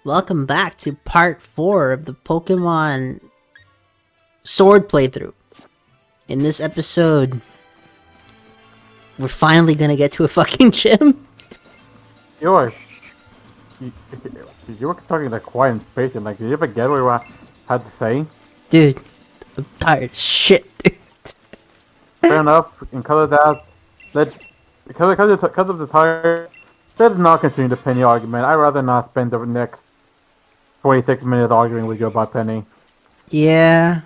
Welcome back to part 4 of the Pokemon Sword playthrough. In this episode, we're finally gonna get to a fucking gym. You were talking like quiet and spacing. Like, did you ever get what I had to say? Dude, I'm tired as shit. Fair enough. Because of that, because of the tire, let's not continue the Penny argument. I'd rather not spend the next 26 minutes arguing with you about Penny. Yeah.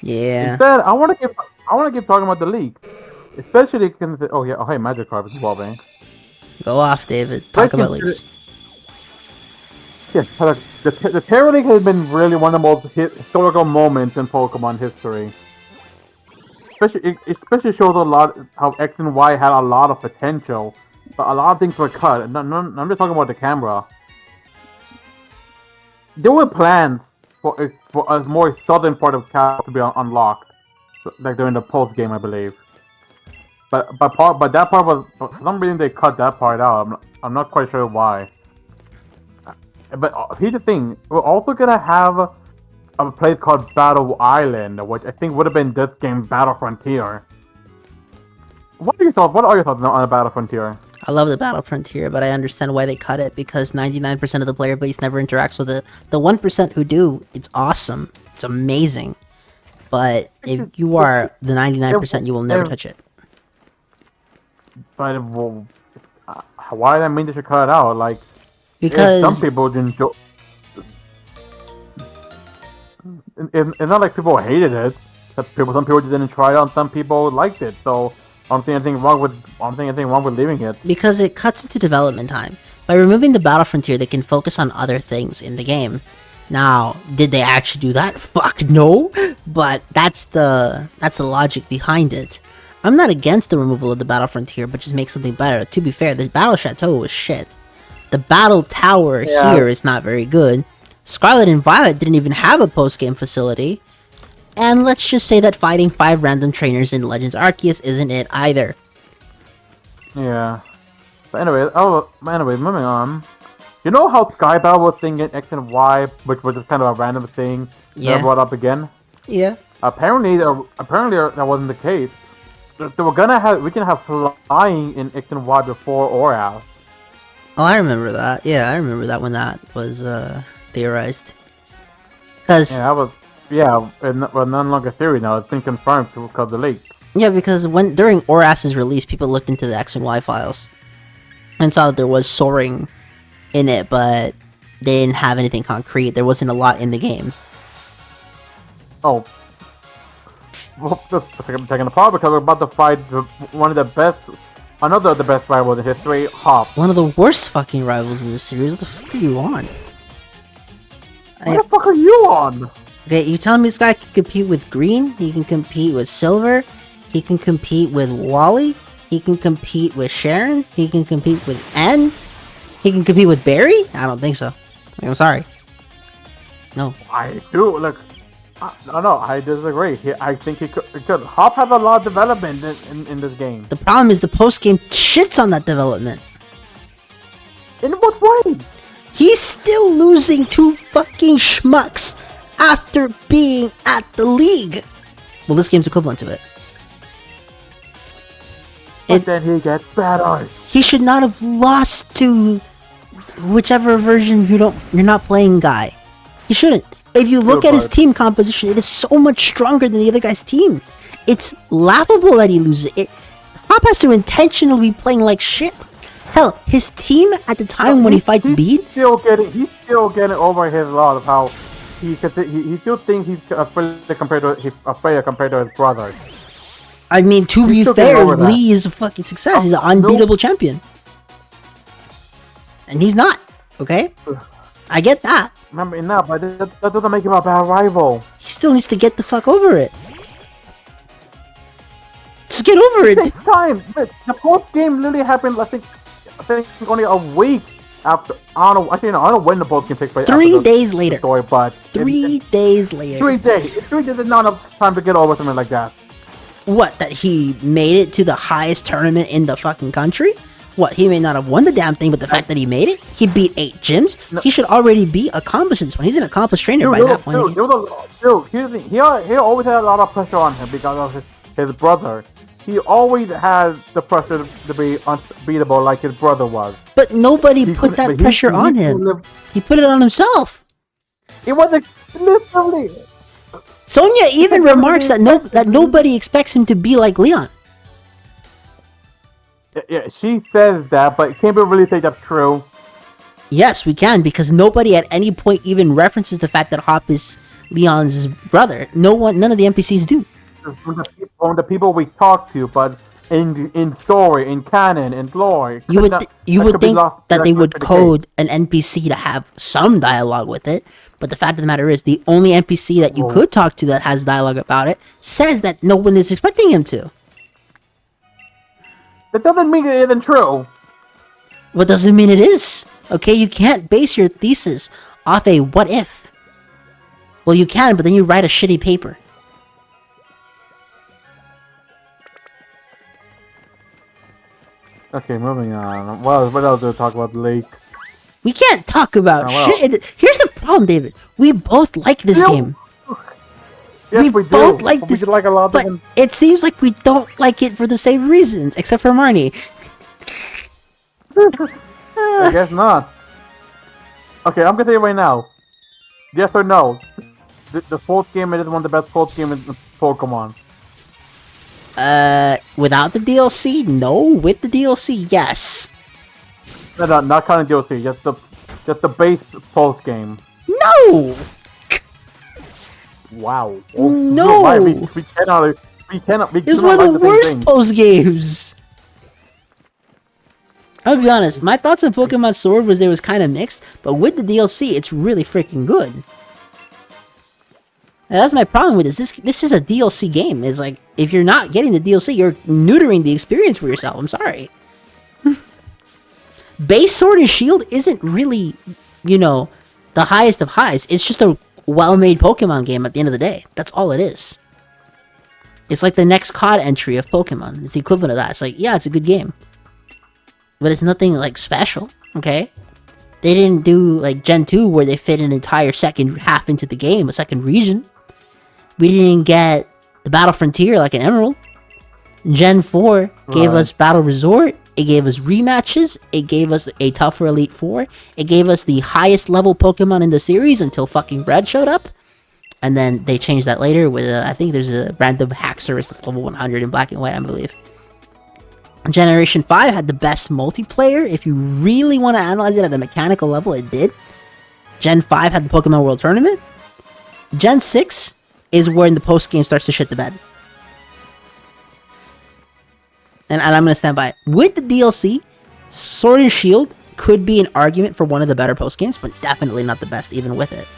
Instead, I want to keep talking about the league, especially oh hey, Magikarp is evolving. Go off, David. Talk about leagues. Yes, the Terra League has been really one of the most historical moments in Pokemon history. Especially shows a lot how X and Y had a lot of potential, but a lot of things were cut. And I'm just talking about the camera. There were plans for a more southern part of Cal to be unlocked, like during the post game, I believe. But that part was, for some reason, they cut that part out. I'm not quite sure why. But here's the thing: we're also gonna have a place called Battle Island, which I think would have been this game, Battle Frontier. What are your thoughts on the Battle Frontier? I love the Battle Frontier, but I understand why they cut it, because 99% of the player base never interacts with it. The 1% who do, it's awesome. It's amazing. But if you are the 99%, you will never touch it. But why does that mean they should cut it out? Like, because some people enjoy. It's not like people hated it. Some people just didn't try it out, and some people liked it. So I don't think anything wrong with leaving it. Because it cuts into development time. By removing the Battle Frontier, they can focus on other things in the game. Now, did they actually do that? Fuck no. But that's the logic behind it. I'm not against the removal of the Battle Frontier, but just make something better. To be fair, the Battle Chateau was shit. The Battle Tower here is not very good. Scarlet and Violet didn't even have a post-game facility. And let's just say that fighting 5 random trainers in Legends Arceus isn't it either. Yeah. But anyway, moving on. You know how Sky Battle was thinking X and Y, which was just kind of a random thing that brought up again? Yeah. Apparently that wasn't the case. So we can have flying in X and Y before Oras. Oh, I remember that. Yeah, I remember that when that was theorized. Because it's no longer theory now. It's been confirmed because of the leak. Yeah, because during Oras's release, people looked into the X and Y files and saw that there was soaring in it, but they didn't have anything concrete. There wasn't a lot in the game. Oh. Well, just taking apart because we're about to fight another of the best rivals in history, Hop. One of the worst fucking rivals in this series. What the fuck are you on? What the fuck are you on? Okay, you telling me this guy can compete with Green? He can compete with Silver? He can compete with Wally? He can compete with Sharon? He can compete with N? He can compete with Barry? I don't think so. I'm sorry. No. I do. Look, no, I disagree. I think he could. Hop has a lot of development in this game. The problem is the post-game shits on that development. In what way? He's still losing to fucking schmucks after being at the league. Well, this game's equivalent to it. But then he gets better. He should not have lost to whichever version you're not playing guy. He shouldn't. If you look at his team composition, it is so much stronger than the other guy's team. It's laughable that he loses it. Hop has to intentionally be playing like shit. Hell, his team at the time when he fights Bede... He's still getting over his loss of how he still thinks he's afraid compared to his brothers. I mean, to be fair, Lee is a fucking success. He's an unbeatable champion. And he's not, okay? I get that. Remember, enough, but that doesn't make him a bad rival. He still needs to get the fuck over it. Just get over it. It takes time. The post game literally happened, I think only a week after. I don't know when the post game takes place. 3 days later. Story, but 3 days later. 3 days. 3 days is not enough time to get over something like that. What, that he made it to the highest tournament in the fucking country? What, he may not have won the damn thing, but the fact that he made it, he beat 8 gyms, he should already be accomplished at this point. He's an accomplished trainer by that point. He always had a lot of pressure on him because of his brother. He always had the pressure to be unbeatable like his brother was. But nobody put that pressure on him. He put it on himself. It wasn't literally. Sonya even remarks that nobody expects him to be like Leon. Yeah, she says that, but can't we really say that's true? Yes, we can, because nobody at any point even references the fact that Hop is Leon's brother. None of the NPCs do. From the people we talk to, but in story, in canon, in lore, you would think that they would code an NPC to have some dialogue with it, but the fact of the matter is, the only NPC that you could talk to that has dialogue about it says that no one is expecting him to. That doesn't mean it isn't true. What doesn't mean it is? Okay, you can't base your thesis off a what if. Well, you can, but then you write a shitty paper. Okay, moving on. What else do we talk about, Lake? We can't talk about shit. Here's the problem, David. We both like this game. Yes, we both do. like this, like a lot but it seems like we don't like it for the same reasons, except for Marnie. I guess not. Okay, I'm gonna tell you right now. Yes or no? The fourth game is one of the best fourth games in Pokemon. Without the DLC, no. With the DLC, yes. No, not counting DLC. Just the base post game. No. Wow. No. Why? We cannot. It's one of the worst post games. I'll be honest. My thoughts on Pokemon Sword was kind of mixed, but with the DLC, it's really freaking good. Now, that's my problem with this. This is a DLC game. It's like, if you're not getting the DLC, you're neutering the experience for yourself. I'm sorry. Base Sword and Shield isn't really, the highest of highs. It's just a well-made Pokemon game at the end of the day. That's all it is. It's like the next COD entry of Pokemon. It's the equivalent of that. It's like, yeah, it's a good game, but it's nothing like special. Okay, they didn't do like Gen 2 where they fit an entire second half into the game, a second region. We didn't get the Battle Frontier like an Emerald. Gen 4 gave us Battle Resort. It gave us rematches. It gave us a tougher Elite Four. It gave us the highest level Pokemon in the series until fucking Red showed up. And then they changed that later with, I think there's a random Haxorus that's level 100 in Black and White, I believe. Generation 5 had the best multiplayer. If you really want to analyze it at a mechanical level, it did. Gen 5 had the Pokemon World Tournament. Gen 6 is when the post-game starts to shit the bed. And I'm going to stand by it. With the DLC, Sword and Shield could be an argument for one of the better post-games, but definitely not the best, even with it.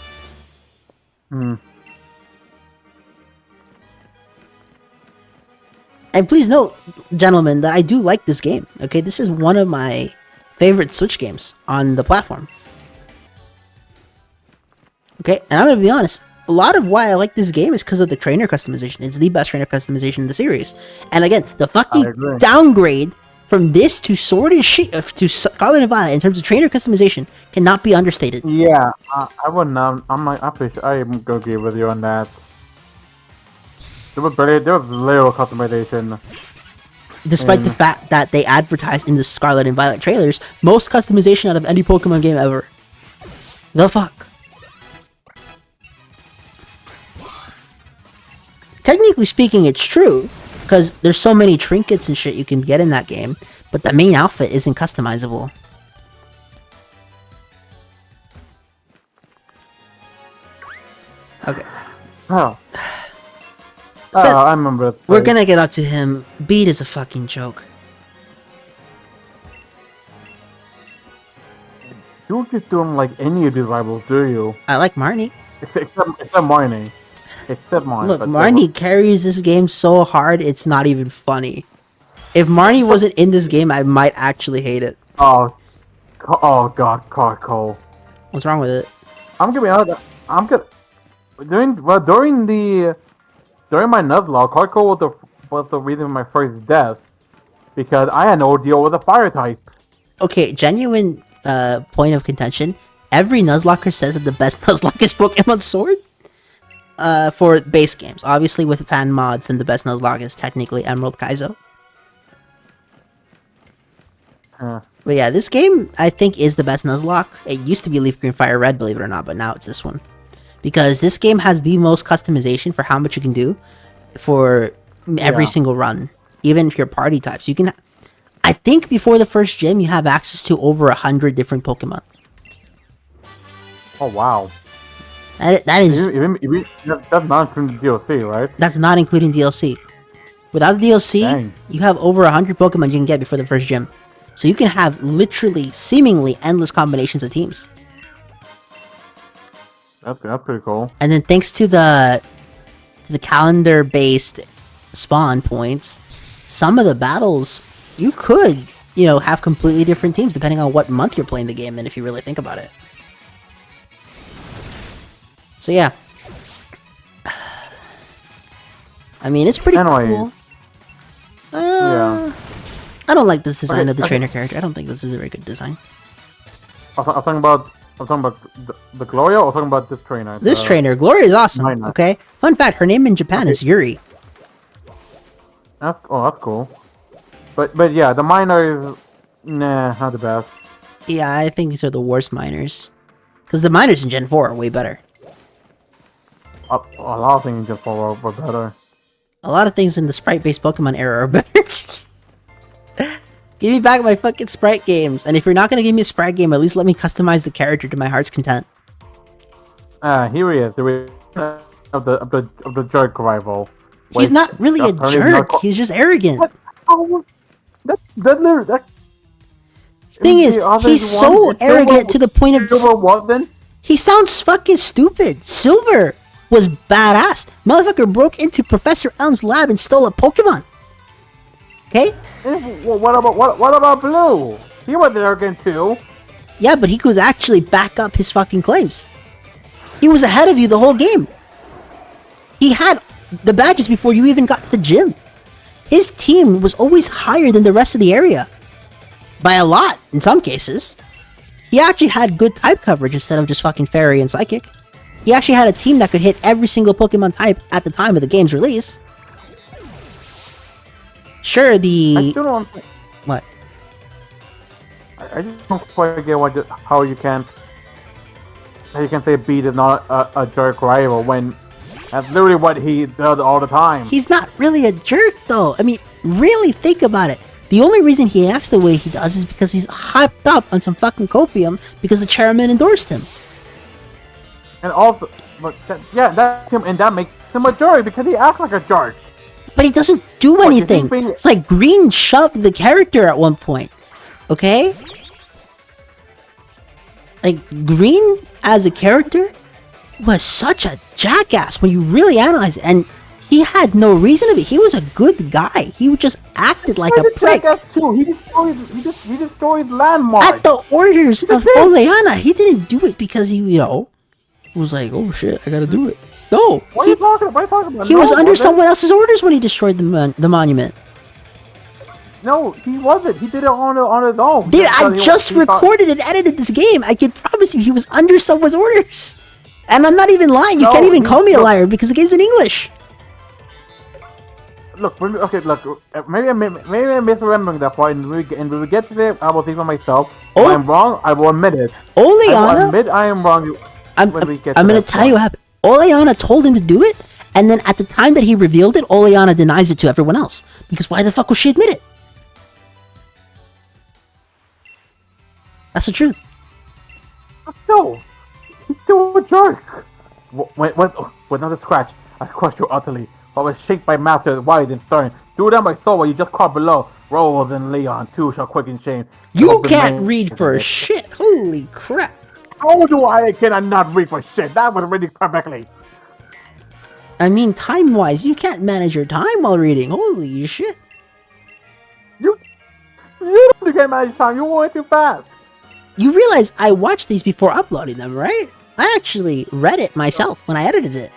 And please note, gentlemen, that I do like this game. Okay, this is one of my favorite Switch games on the platform. Okay, and I'm going to be honest. A lot of why I like this game is because of the trainer customization. It's the best trainer customization in the series. And again, the fucking downgrade from this to Sword and Shield to Scarlet and Violet in terms of trainer customization cannot be understated. Yeah, I wouldn't. I'm pretty sure I'm gonna agree with you on that. There was little customization. Despite the fact that they advertised in the Scarlet and Violet trailers, most customization out of any Pokemon game ever. The fuck? Technically speaking, it's true, because there's so many trinkets and shit you can get in that game, but the main outfit isn't customizable. Okay. Oh. I remember. We're gonna get up to him. Beat is a fucking joke. You don't just don't like any of these rivals, do you? I like Marnie. Except Marnie. Except Marnie. Look, Marnie carries this game so hard, it's not even funny. If Marnie wasn't in this game, I might actually hate it. Oh God, Cole. What's wrong with it? I'm gonna be honest. During my Nuzlocke, Cole was the reason for my first death. because I had no deal with the fire type. Okay, genuine point of contention. Every Nuzlocker says that the best Nuzlocke is Pokemon Sword. For base games. Obviously, with fan mods, then the best Nuzlocke is technically Emerald Kaizo. But yeah, this game, I think, is the best Nuzlocke. It used to be Leaf Green Fire Red, believe it or not, but now it's this one. Because this game has the most customization for how much you can do for every single run. Even if you're party types. You can... I think before the first gym, you have access to over 100 different Pokemon. Oh, wow. That is... That's not including DLC, right? That's not including DLC. Without the DLC, Dang. you have over 100 Pokemon you can get before the first gym. So you can have literally, seemingly endless combinations of teams. That's pretty cool. And then thanks to the calendar-based spawn points, some of the battles you could, have completely different teams depending on what month you're playing the game in, if you really think about it. So yeah. I mean, it's pretty cool. Yeah. I don't like this design of the trainer character. I don't think this is a very good design. I'm talking about the Gloria, or talking about this trainer? This trainer, Gloria, is awesome. Okay. Fun fact: her name in Japan is Yuri. That's cool. But yeah, the miner is not the best. Yeah, I think these are the worst miners. Because the miners in Gen 4 are way better. A lot of things in Gen 4 were better. A lot of things in the sprite-based Pokemon era are better. Give me back my fucking sprite games. And if you're not going to give me a sprite game, at least let me customize the character to my heart's content. Here he is. Of the jerk rival. He's not really a jerk. He's just arrogant. That thing is, he's so arrogant to the point of... He sounds fucking stupid. Silver was badass. Motherfucker broke into Professor Elm's lab and stole a Pokemon. Okay? What about Blue? He was arrogant too. Yeah, but he could actually back up his fucking claims. He was ahead of you the whole game. He had the badges before you even got to the gym. His team was always higher than the rest of the area. By a lot, in some cases. He actually had good type coverage instead of just fucking Fairy and Psychic. He actually had a team that could hit every single Pokemon type at the time of the game's release. Sure, I still don't... What? I just don't quite get how you can say Beat is not a jerk rival when that's literally what he does all the time. He's not really a jerk, though. I mean, really think about it. The only reason he acts the way he does is because he's hyped up on some fucking copium because the chairman endorsed him. And also, that's him, and that makes him a jerk because he acts like a jerk. But he doesn't do anything. It's like Green shoved the character at one point. Okay? Like, Green, as a character, was such a jackass when you really analyze it. And he had no reason to be. He was a good guy. He just acted like a prick. He destroyed landmarks. At the orders of Oleana. He didn't do it because he, was like, oh shit, I gotta do it. No. What are you talking about? He was under someone else's orders when he destroyed the monument. No, he wasn't. He did it on his own. Dude, I just recorded and edited this game. I can promise you he was under someone's orders. And I'm not even lying. You can't even call me a liar because the game's in English. Look, maybe I'm misremembering that part, and when we get to it, I will think for myself. If I'm wrong, I will admit it. Oleana, I will admit I am wrong. I'm going to tell you what happened. Oleana told him to do it, and then at the time that he revealed it, Oleana denies it to everyone else. Because why the fuck would she admit it? That's the truth. No, he's still a jerk. With another scratch, I crushed you utterly. I was shaped by master wide and stern. Do that my soul while you just caught below. Rolls and Leon too shall quicken shame. You can't read for shit. Holy crap. How do I cannot not read for shit? That was reading perfectly. I mean, time-wise, you can't manage your time while reading. Holy shit. You can't manage time. You went too fast. You realize I watched these before uploading them, right? I actually read it myself when I edited it.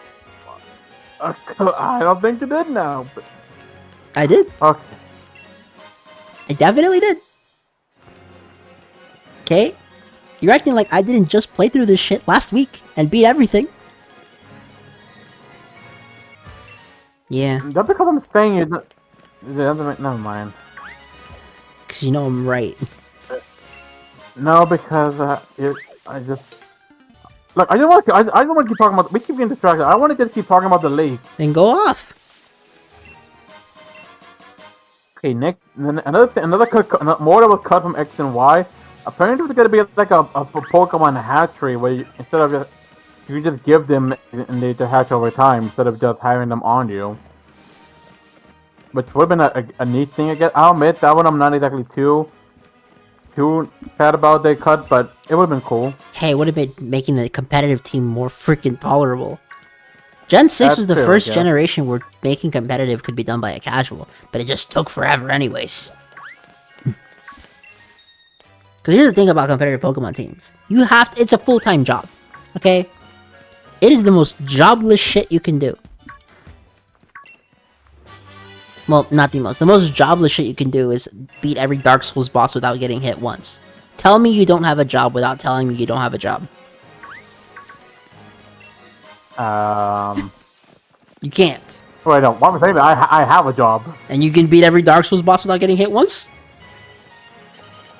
I don't think you did now. But... I did. Okay. I definitely did. Okay? You're acting like I didn't just play through this shit last week and beat everything. Yeah, That's because I'm saying it. Never mind. because you know I'm right. No, because I just look. I don't want to keep talking about. We keep getting distracted. I want to just keep talking about the league. Then go off. Okay, next, another thing, more that was cut from X and Y. Apparently, it's gonna be like a Pokemon hatchery where instead of just you just give them and they just hatch over time instead of just having them on you. Which would have been a neat thing. I guess I'll admit that one I'm not exactly too sad about they cut, but it would have been cool. Hey, it would have made making the competitive team more freaking tolerable. Gen 6 was the first generation where making competitive could be done by a casual, but it just took forever anyways. Because here's the thing about competitive Pokemon teams. It's a full-time job, okay? It is the most jobless shit you can do. Well, not the most. The most jobless shit you can do is beat every Dark Souls boss without getting hit once. Tell me you don't have a job without telling me you don't have a job. You can't. Wait, no. What I'm saying, I have a job. And you can beat every Dark Souls boss without getting hit once?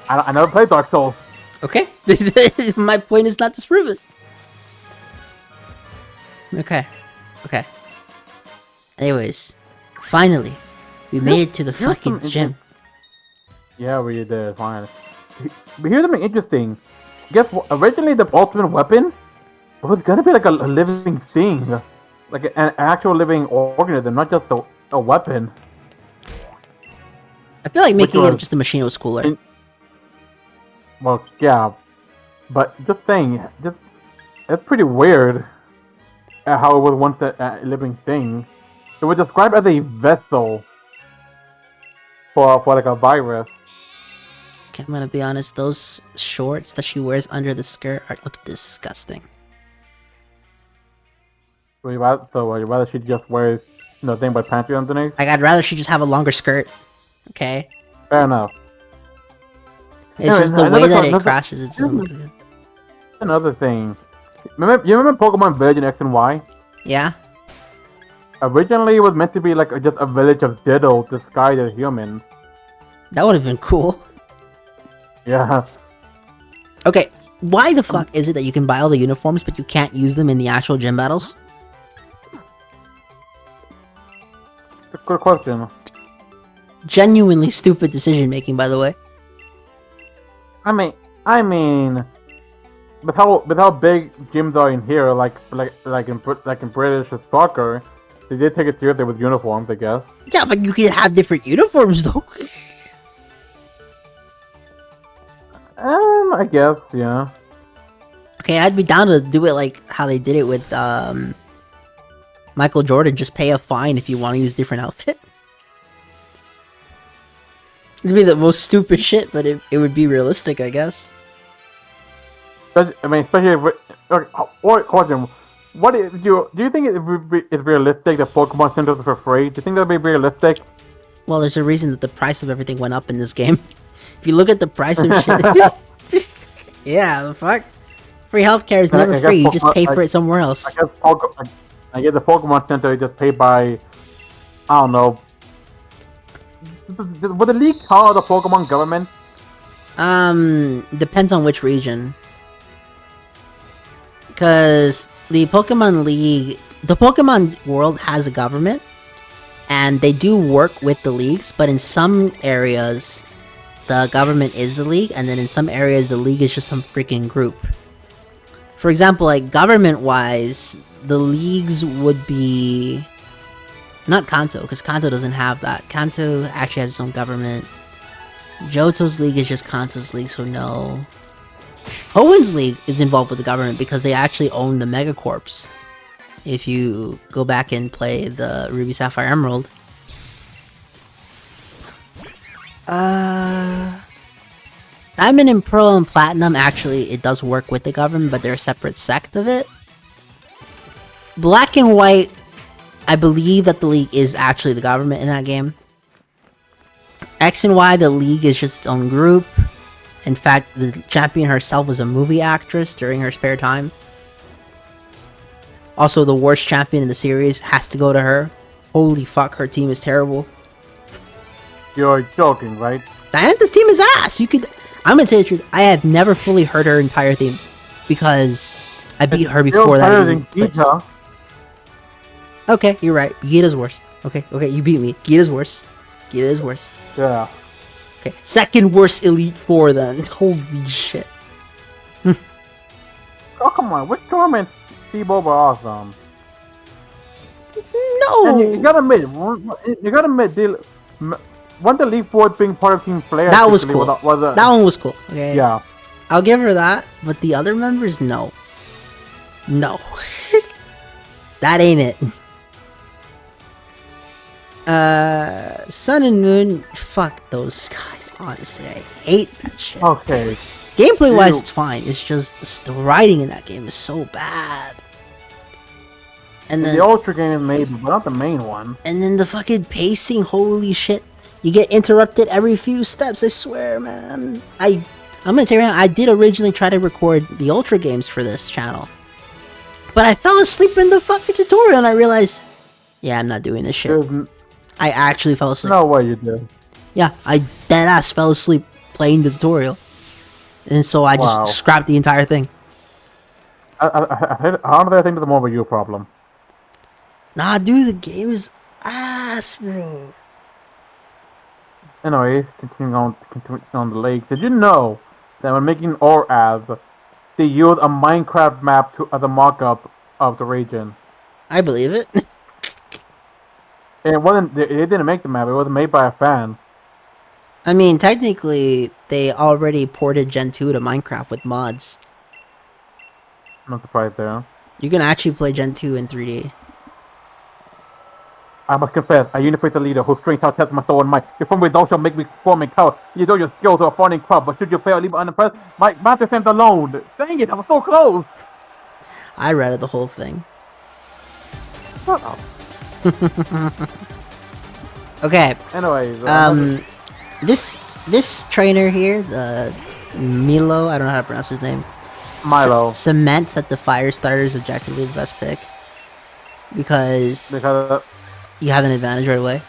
I never played Dark Souls. Okay. My point is not disproven. Okay. Okay. Anyways, finally, we made it to the fucking gym. Yeah, we did. Fine. But here's something interesting. Guess what? Originally, the ultimate weapon was gonna be like a living thing, like an actual living organism, not just a weapon. I feel like making it just a machine was cooler. Well, yeah, but just saying, it's pretty weird how it was once a living thing. It was described as a vessel for like a virus. Okay, I'm gonna be honest, those shorts that she wears under the skirt look disgusting. So you rather she just wears nothing but pants underneath? Like, I'd rather she just have a longer skirt. Okay? Fair enough. It's just the way that it crashes, it doesn't look good. Another thing. You remember Pokemon Village in X and Y? Yeah? Originally, it was meant to be like just a village of Diddle disguised as humans. That would have been cool. Yeah. Okay, why the fuck is it that you can buy all the uniforms, but you can't use them in the actual gym battles? Good question. Genuinely stupid decision making, by the way. I mean, with how big gyms are in here, like in British soccer, they did take it seriously with uniforms, I guess. Yeah, but you can have different uniforms, though. I guess, yeah. Okay, I'd be down to do it like how they did it with Michael Jordan. Just pay a fine if you want to use different outfit. It'd be the most stupid shit, but it would be realistic, I guess. Especially question. Do you think it's realistic that Pokemon centers are for free? Do you think that'd be realistic? Well, there's a reason that the price of everything went up in this game. If you look at the price of shit, yeah, the fuck. Free healthcare is never free. You just pay for it somewhere else. I guess the Pokemon Center is just paid by, I don't know. Would the league call the Pokemon government? Depends on which region. Because the Pokemon League, the Pokemon world has a government, and they do work with the leagues, but in some areas, the government is the league, and then in some areas, the league is just some freaking group. For example, like, government-wise, the leagues would be... Not Kanto, because Kanto doesn't have that. Kanto actually has its own government. Johto's league is just Kanto's league, so no. Hoenn league is involved with the government because they actually own the Megacorps. If you go back and play the Ruby Sapphire Emerald. Diamond and Pearl and Platinum, actually, it does work with the government, but they're a separate sect of it. Black and White, I believe that the league is actually the government in that game. X and Y, the league is just its own group. In fact, the champion herself was a movie actress during her spare time. Also, the worst champion in the series has to go to her. Holy fuck, her team is terrible. You're joking, right? Diana's team is ass. I'm gonna tell you the truth. I have never fully heard her entire theme because I beat her before that. Okay, you're right. Gita's worse. Okay, you beat me. Gita's worse. Gita is worse. Yeah. Okay, second worst Elite Four then. Holy shit. Oh come on, which tournament T-Bob are awesome? No. And you gotta admit, one the League Four being part of Team Flare. That was cool. That one was cool. Okay. Yeah. I'll give her that, but the other members, no. No. That ain't it. Sun and Moon, fuck those guys, honestly. I hate that shit. Okay. Gameplay wise, it's fine. It's just the writing in that game is so bad. And then the Ultra game is maybe, but not the main one. And then the fucking pacing, holy shit. You get interrupted every few steps, I swear, man. I'm gonna tell you right now, I did originally try to record the Ultra games for this channel. But I fell asleep in the fucking tutorial and I realized, yeah, I'm not doing this shit. I actually fell asleep. No way you did. Yeah, I deadass fell asleep playing the tutorial. And so I just scrapped the entire thing. Honestly, I think it's more of a you problem. Nah, dude, the game is ass, bro. Anyway, continuing on the lake. Did you know that when making ore ads, they used a Minecraft map as a mock-up of the region? I believe it. And it wasn't. They didn't make the map. It was made by a fan. I mean, technically, they already ported Gen 2 to Minecraft with mods. I'm not surprised there. You can actually play Gen 2 in 3D. I must confess, I unify the leader whose strength outtests my soul and might. Your firm results shall make me perform in cower. You know your skills are a fawning crowd, but should you fail, leave it unimpressed. My master stands alone. Dang it, I was so close. I read it the whole thing. Shut up. Okay. Anyways, this trainer here, the Milo, I don't know how to pronounce his name. Milo. Cement that the fire starter is objectively the best pick because you have an advantage right away.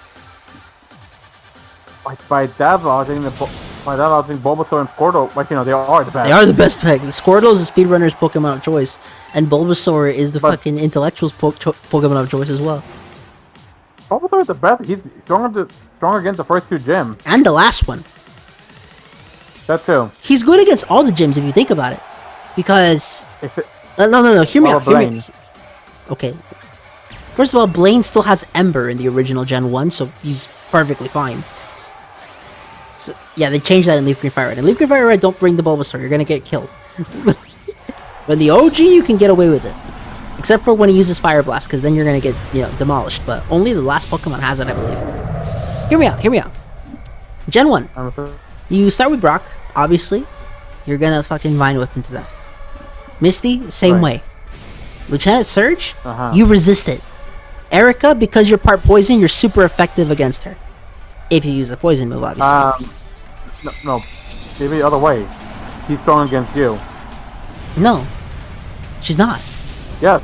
By that logic, Bulbasaur and Squirtle, they are the best. They are the best pick. The Squirtle is the speedrunner's Pokemon of choice, and Bulbasaur is the fucking intellectual's Pokemon of choice as well. Bulbasaur is the best. He's stronger against the first two gyms. And the last one. That too. He's good against all the gyms if you think about it. Because... No. Hear me out. Okay. First of all, Blaine still has Ember in the original Gen 1, so he's perfectly fine. So, yeah, they changed that in Leaf Green Fire Red. In Leaf Green Fire Red, don't bring the Bulbasaur. You're gonna get killed. But the OG, you can get away with it. Except for when he uses Fire Blast, because then you're gonna get, demolished. But only the last Pokemon has it, I believe. Hear me out. Gen 1. You start with Brock, obviously. You're gonna fucking Vine Whip him to death. Misty, same way. Lieutenant Surge, you resist it. Erica, because you're part poison, you're super effective against her. If you use the poison move, obviously. No. Maybe the other way. She's strong against you. No. She's not. Yes.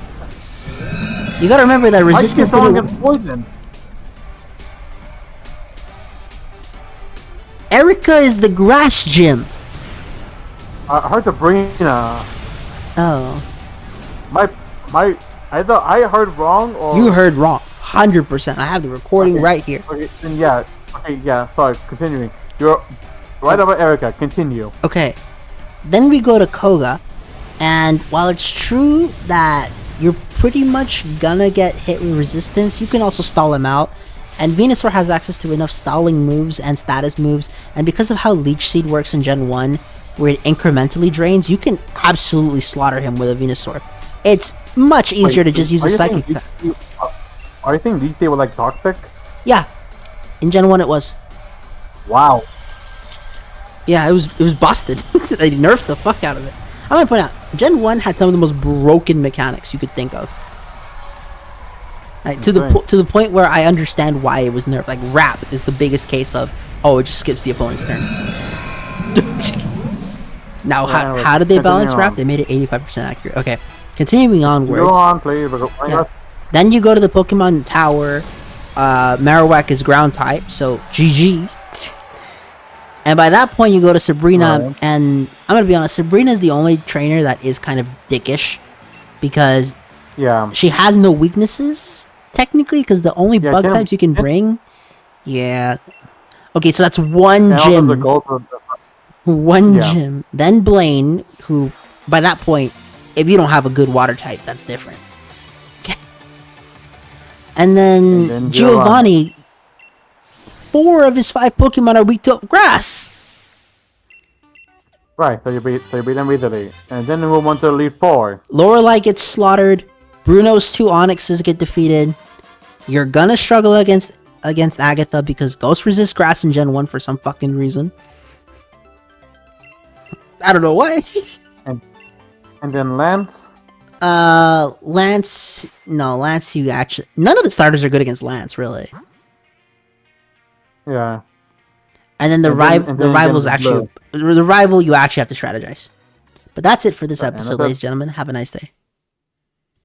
You gotta remember that resistance strong against poison. Erica is the grass gym. I heard Sabrina. Oh. I heard wrong, or you heard wrong. 100%. I have the recording right here. Okay, then yeah. Sorry, continuing. You're right about Erica. Continue. Okay. Then we go to Koga, and while it's true that you're pretty much gonna get hit with resistance, you can also stall him out. And Venusaur has access to enough stalling moves and status moves, and because of how Leech Seed works in Gen 1, where it incrementally drains, you can absolutely slaughter him with a Venusaur. It's much easier to just use a Psychic attack. Are you saying Leech Seed was like toxic? Yeah. In Gen 1 it was. Wow. Yeah, it was busted. They nerfed the fuck out of it. I'm gonna point out, Gen 1 had some of the most broken mechanics you could think of. Like, to the point where I understand why it was nerfed. Like, Rap is the biggest case of Oh, it just skips the opponent's turn. Now, Yeah, how did they balance continue wrap? on. They made it 85% accurate. Okay, continuing onwards. Go on, please. Yeah. Then you go to the Pokemon Tower. Marowak is ground type, so GG. And by that point, you go to Sabrina, Right. and I'm gonna be honest, Sabrina is the only trainer that is kind of dickish, because Yeah. she has no weaknesses, technically, because the only Yeah, bug types you can bring... Yeah. Okay, so that's one And also the gym. gold for the- One Yeah. gym. Then Blaine, who, by that point, if you don't have a good water type, that's different. Okay. And then Giovanni, 4 of his 5 Pokemon are weak to grass. Right, so you beat them easily. And then we move on to Elite Four. Lorelei gets slaughtered. Bruno's 2 Onyxes get defeated. You're gonna struggle against Agatha because Ghost resists grass in Gen 1 for some fucking reason. I don't know why. And then Lance. Lance... No, Lance, you actually... None of the starters are good against Lance, really. Yeah. And then the and then rival's again, actually... The rival, you actually have to strategize. But that's it for this Right, and episode, that's it. ladies and gentlemen. Have a nice day.